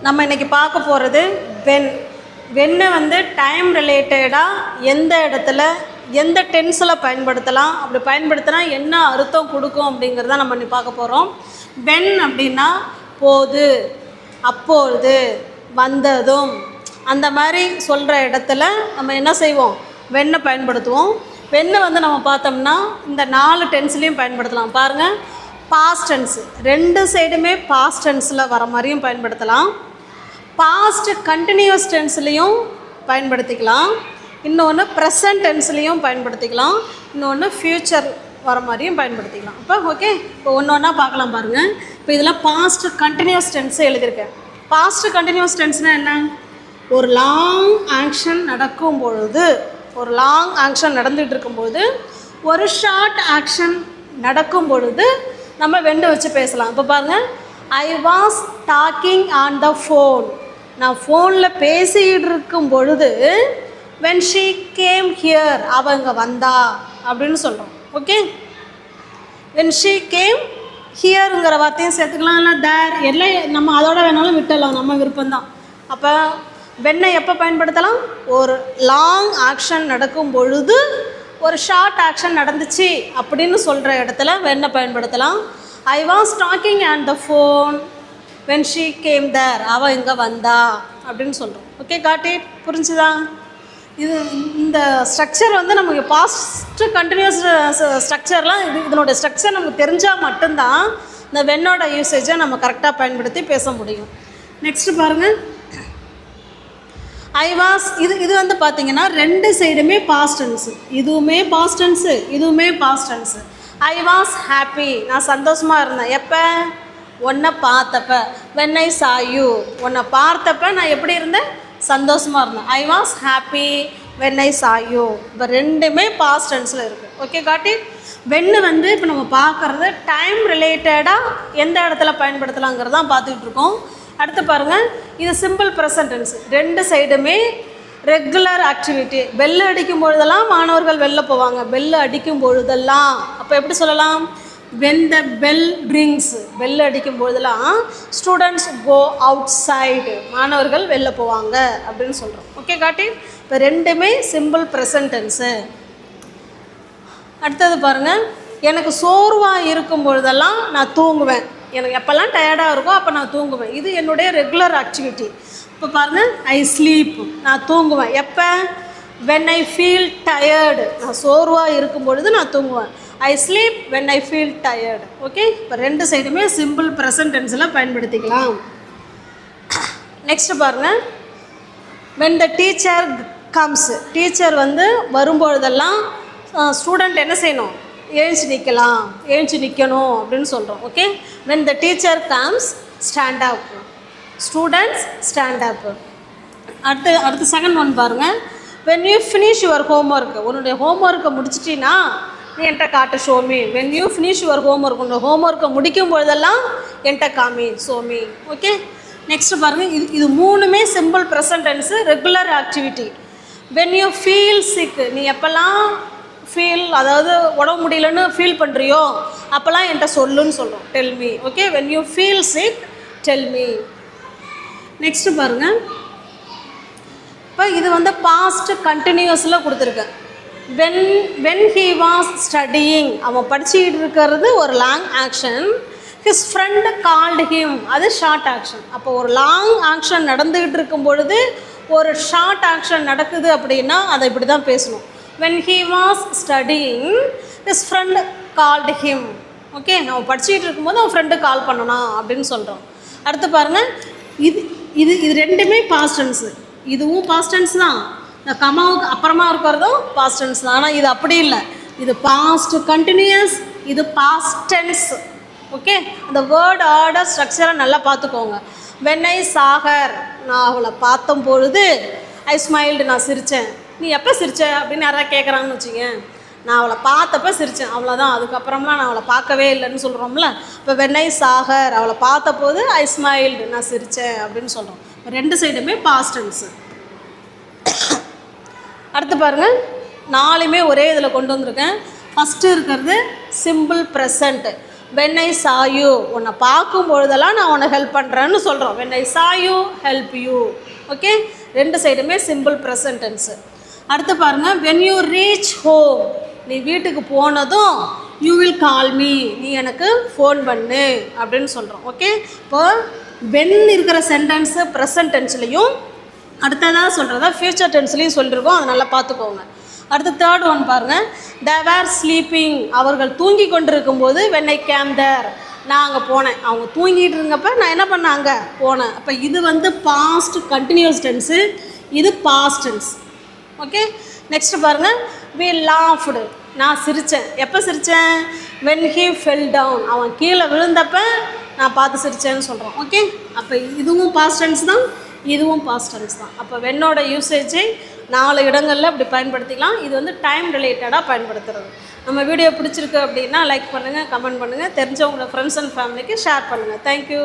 நம்ம இன்றைக்கி பார்க்க போகிறது வென்னை வந்து டைம் ரிலேட்டடாக எந்த இடத்துல எந்த டென்ஸில் பயன்படுத்தலாம், அப்படி பயன்படுத்தினா என்ன அர்த்தம் கொடுக்கும் அப்படிங்கிறத நம்ம இன்னைக்கு பார்க்க போகிறோம். வென் அப்படின்னா போது, அப்பொழுது, வந்ததும், அந்த மாதிரி சொல்கிற இடத்துல நம்ம என்ன செய்வோம், வென்னை பயன்படுத்துவோம். வென்னை வந்து நம்ம பார்த்தோம்னா இந்த 4 டென்ஸ்லேயும் பயன்படுத்தலாம். பாருங்கள், பாஸ்ட் டென்ஸு 2 சைடுமே பாஸ்ட் டென்ஸில் வர மாதிரியும் பயன்படுத்தலாம், பாஸ்ட் கண்டினியூஸ் டென்ஸ்லேயும் பயன்படுத்திக்கலாம், இன்னொன்று ப்ரெசன்ட் டென்ஸ்லேயும் பயன்படுத்திக்கலாம், இன்னொன்று ஃப்யூச்சர் வர மாதிரியும் பயன்படுத்திக்கலாம். இப்போ ஓகே, இப்போ ஒன்று ஒன்றா பார்க்கலாம். பாருங்கள், இப்போ இதில் பாஸ்ட் கண்டினியூஸ் டென்ஸு எழுதியிருக்கேன். பாஸ்ட் கண்டினியூஸ் டென்ஸ்னால் என்ன? ஒரு லாங் ஆக்ஷன் நடக்கும் பொழுது, ஒரு லாங் ஆக்ஷன் நடந்துகிட்டு இருக்கும்போது, ஒரு ஷார்ட் ஆக்ஷன் நடக்கும் பொழுது நம்ம வெண்டு வச்சு பேசலாம். இப்போ பாருங்கள், ஐ was talking on the phone, நான் ஃபோனில் பேசிகிட்டு இருக்கும் பொழுது, when she came here, அவங்க வந்தா அப்படின்னு சொல்கிறோம். ஓகே, when she came ஹியருங்கிற வார்த்தையும் சேர்த்துக்கலாம், இல்லை தேர், எல்லாம் நம்ம அதோட வேணாலும் விட்டுடலாம், நம்ம விருப்பம்தான். அப்போ வென்னை எப்போ பயன்படுத்தலாம்? ஒரு லாங் ஆக்ஷன் நடக்கும் பொழுது ஒரு ஷார்ட் ஆக்ஷன் நடந்துச்சு அப்படின்னு சொல்கிற இடத்துல வென்னை பயன்படுத்தலாம். I was talking on the phone when she came there, அவள் இங்கே வந்தா அப்படின்னு சொல்கிறோம். ஓகே, காட் இட், புரிஞ்சுதா? இது இந்த ஸ்ட்ரக்சர் வந்து நமக்கு பாஸ்ட்டு கண்டினியூஸ் ஸ்ட்ரக்சர்லாம் இதனோட ஸ்ட்ரக்சர் நமக்கு தெரிஞ்சால் மட்டும்தான் இந்த வென்னோட யூசேஜை நம்ம கரெக்டாக பயன்படுத்தி பேச முடியும். நெக்ஸ்ட்டு பாருங்கள், ஐ வாஸ், இது வந்து பார்த்திங்கன்னா 2 சைடுமே பாஸ்ட் டென்ஸு, இதுவுமே பாஸ்ட் டென்ஸு, இதுவுமே past tense. I was happy, நான் சந்தோஷமாக இருந்தேன். எப்போ? உன்னை பார்த்தப்ப, வென் ஐ சா யூ, உன்னை பார்த்தப்ப நான் எப்படி இருந்தேன்? சந்தோஷமாக இருந்தேன். ஐ was happy when I saw you. இப்போ 2மே பாஸ்ட் டென்ஸில் இருக்குது. ஓகே, காட்டி வென்னு வந்து இப்போ நம்ம பார்க்குறது டைம் ரிலேட்டடாக எந்த இடத்துல பயன்படுத்தலாங்கிறதான் பார்த்துக்கிட்டு இருக்கோம். அடுத்து பாருங்கள், இது சிம்பிள் ப்ரெசன்ட் டென்ஸ். 2 சைடுமே ரெகுலர் ஆக்டிவிட்டி. பெல் அடிக்கும் பொழுதெல்லாம் மாணவர்கள் வெளில போவாங்க, பெல் அடிக்கும் பொழுதெல்லாம். அப்போ எப்படி சொல்லலாம்? when the bell rings, bell அடிக்கும் பொழுதெல்லாம் ஸ்டூடெண்ட்ஸ் கோ அவுட் சைடு, மாணவர்கள் வெளில போவாங்க அப்படின்னு சொல்கிறோம். ஓகே, காட்டி இப்போ 2மே சிம்பிள் ப்ரெசன்ட் டென்ஸு. அடுத்தது பாருங்கள், எனக்கு சோர்வாக இருக்கும் பொழுதெல்லாம் நான் தூங்குவேன். எனக்கு எப்போல்லாம் டயர்டாக இருக்கோ அப்போ நான் தூங்குவேன். இது என்னுடைய ரெகுலர் ஆக்டிவிட்டி. இப்போ பாருங்கள், ஐ ஸ்லீப், நான் தூங்குவேன். எப்போ? வென் ஐ ஃபீல் டயர்டு, நான் சோர்வாக இருக்கும் பொழுது நான் தூங்குவேன். I sleep when I feel tired. Okay, இப்போ 2 சைடுமே சிம்பிள் ப்ரெசன்ட் டென்ஸில் பயன்படுத்திக்கலாம். நெக்ஸ்ட்டு பாருங்கள், when the teacher comes, teacher வந்து வரும்பொழுதெல்லாம் ஸ்டூடெண்ட் என்ன செய்யணும்? எழுந்து நிற்கலாம், எழுந்து நிற்கணும் அப்படின்னு சொல்கிறோம். Okay, when the teacher comes, stand up, students stand up. அடுத்து செகண்ட் ஒன் பாருங்கள், when you finish your homework, உன்னுடைய ஹோம்ஒர்க்கை முடிச்சிட்டின்னா நீ என்கிட்ட காட்டு, Xiaomi. when you finish your homework, உன்னோட ஹோம்ஒர்க்கை முடிக்கும் பொழுதெல்லாம் என்கிட்ட காமி, ஷோமி. ஓகே, நெக்ஸ்ட்டு பாருங்கள், இது 3மே simple present tense, regular activity. when you feel sick, நீ எப்போல்லாம் ஃபீல், அதாவது உடம்பு முடியலன்னு ஃபீல் பண்ணுறியோ அப்போல்லாம் என்கிட்ட சொல்லுன்னு சொல்கிறோம், tell me. Okay, when you feel sick, tell me. Next பாருங்கள், இப்போ இது வந்து பாஸ்ட் கண்டினியூஸில் கொடுத்துருக்கேன். when he was studying, அவன் படிச்சுக்கிட்டு இருக்கிறது ஒரு long action. his friend called him, அது ஷார்ட் ஆக்ஷன். அப்போ ஒரு லாங் ஆக்ஷன் நடந்துக்கிட்டு இருக்கும் பொழுது ஒரு ஷார்ட் ஆக்ஷன் நடக்குது அப்படின்னா அதை இப்படி தான் பேசணும். when he was studying, his friend called him. Okay, நம்ம படிச்சுக்கிட்டு இருக்கும்போது அவன் ஃப்ரெண்டு கால் பண்ணணும் அப்படின்னு சொல்கிறோம். அடுத்து பாருங்கள், இது 2மே பாஸ்ட் டென்ஸு, இதுவும் பாஸ்ட் டென்ஸ் தான், இந்த கமாவுக்கு அப்புறமா இருக்கிறதும் பாஸ்ட் டென்ஸ் தான். ஆனால் இது அப்படி இல்லை, இது பாஸ்ட் கண்டினியூஸ், இது பாஸ்ட் டென்ஸ். ஓகே, அந்த வேர்ட் ஆர்டர் ஸ்ட்ரக்சரை நல்லா பார்த்துக்கோங்க. when I saw her, நான் அவளை பார்த்தும் பொழுது, ஐ ஸ்மைல்டு, நான் சிரித்தேன். நீ எப்போ சிரிச்ச அப்படின்னு யாராவது கேட்குறாங்கன்னு வச்சுங்க, நான் அவளை பார்த்தப்ப சிரித்தேன், அவ்வளோதான், அதுக்கப்புறம்லாம் நான் அவளை பார்க்கவே இல்லைன்னு சொல்கிறோம்ல. இப்போ when I saw her, அவளை பார்த்தபோது ஐ ஸ்மைல்டு, நான் சிரித்தேன் அப்படின்னு சொல்கிறோம். 2 சைடுமே பாஸ்ட் டென்ஸு. அடுத்து பாருங்கள், 4மே ஒரே இதில் கொண்டு வந்திருக்கேன். ஃபஸ்ட்டு இருக்கிறது simple present. when I saw you, உன்னை பார்க்கும் பொழுதெல்லாம் நான் உன்னை ஹெல்ப் பண்ணுறேன்னு சொல்கிறோம். when I saw you, help you. Okay, ரெண்டு சைடுமே சிம்பிள் ப்ரெசன்ட் டென்ஸு. அடுத்து பாருங்கள், when you reach home, நீ வீட்டுக்கு போனதும் you will call me, நீ எனக்கு ஃபோன் பண்ணு அப்படின்னு சொல்கிறோம். ஓகே, இப்போ when இருக்கிற சென்டென்ஸு ப்ரெசன்ட் டென்ஸ்லேயும் அடுத்ததாக சொல்கிறதா ஃப்யூச்சர் டென்ஸ்லேயும் சொல்லியிருக்கோம். அதை நல்லா பார்த்துக்கோங்க. அடுத்து தேர்ட் ஒன் பாருங்கள், they were sleeping, அவர்கள் தூங்கி கொண்டு இருக்கும்போது when I came there, நான் அங்கே போனேன். அவங்க தூங்கிட்டு இருங்கப்போ நான் என்ன பண்ணேன், அங்கே போனேன். அப்போ இது வந்து பாஸ்ட் கண்டினியூஸ் டென்ஸு, இது பாஸ்ட் டென்ஸ். ஓகே, நெக்ஸ்ட் பாருங்கள், we laughed, நான் சிரித்தேன். எப்போ சிரித்தேன், when he fell down, அவன் கீழே விழுந்தப்ப நான் பார்த்து சிரித்தேன்னு சொல்கிறோம். ஓகே, அப்போ இதுவும் பாஸ்ட் டென்ஸ் தான், இதுவும் பாஸ்ட் டென்ஸ் தான். அப்போ வென்னோட யூசேஜை 4 இடங்களில் அப்படி பயன்படுத்திக்கலாம். இது வந்து டைம் ரிலேட்டடாக பயன்படுத்துறது. நம்ம வீடியோ பிடிச்சிருக்கு அப்படின்னா லைக் பண்ணுங்கள், கமெண்ட் பண்ணுங்கள், தெரிஞ்சவங்களோட ஃப்ரெண்ட்ஸ் அண்ட் ஃபேமிலிக்கு ஷேர் பண்ணுங்கள். தேங்க்யூ.